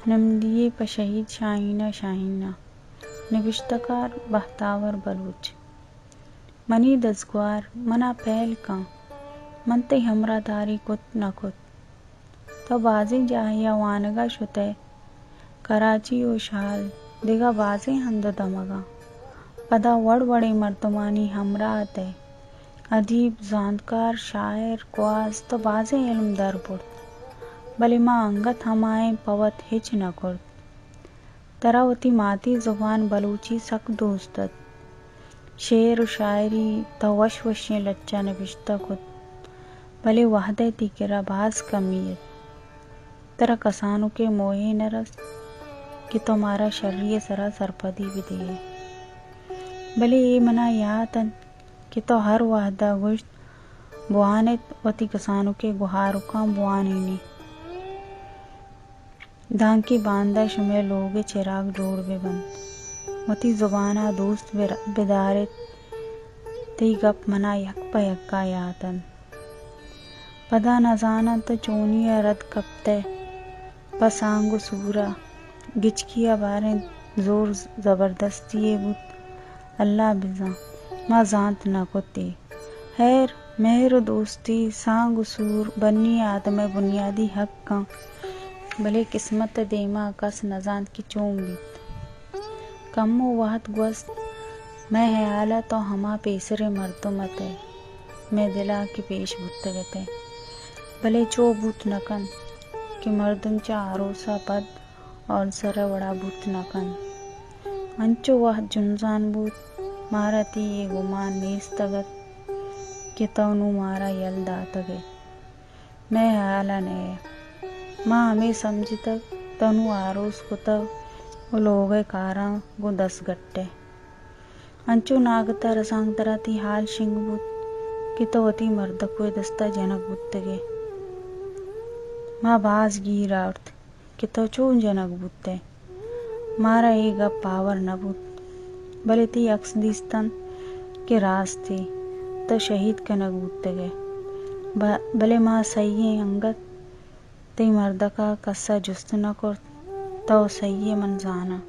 नमदिये पशहीद Shaheena Shaheena नविश्तकार बहतावर Baloch money दसगवार मना पहल का मनते हमरा दारी कुत न कुत तो बाजी जाहिया वानगा शुते कराची ओ शाल दिगा बाजी हंद दमगा पदा वड़ वड़े मर्दमानी हमरा आते अदीब जानकार शायर क्वाज तो बाजे इल्म दरपुर भले माँ अंगत हमाए पवत हिच न कुर्द तरावती माती जुबान बलूची सक दोस्तत शेर शायरी तवश वशे लच्चा नविश्ता खुद भले वहदे तिकरा बास कमियत तरा कसानों के मोहे नरस कि तुम्हारा शर्रिय सरा सरपदी भी दिए भले ये मना यातन कि तो हर वहदा गुश्त बुआनेत वती कसानों के गुहारुका बुआने ने धांकी बांदा शुमे लोगे चिराग जोड़ बे बंद वती जुबाना दोस्त बिदारित ती गप मना यक प यक्का यातन पदा न जानन तो चोनिया रद कपते पसांगो सूरा गिचकिया बारे जोर जबरदस्ती बुत अल्लाह बिजा माँ जानत न कुत्ते खैर मेहर दोस्ती सांग सूर बन्नी आदम बुनियादी हक का भले किस्मत देमा कस नजान की चोंगी कम्मो वहत ग्वस्त मैं हयाला तो हमा पेसरे मर्दो मते मैं दिला की पेश बुत्तगते भले चो बुत नकन कि मर्दम चा आरोसा पद और सरा वड़ा बुत नकन अंचो वह जुनजान बुत मारती ये गुमान नेस तगत कि तवनु मारा यल दातगे मैं हयाला ने माँ हमें समझी तक तनु आरोस को तब लोगे कारा गो 10 गट्टे अंचो नागता रसांग तरती हाल शिंग बुत कि तो अति मर्द को दस्ता जनक बुत्तगे माँ बाज गिरा अर्थ कि तो चोन जनक बुत्ते मारा एक अब पावर न बुत भले ती अक्स दिस्तन के रास्ते तो शहीद कनक बुत्तगे भले माँ सही अंगत ती मर्द का कस्सा जुस्त न कर तो सही मन जाना।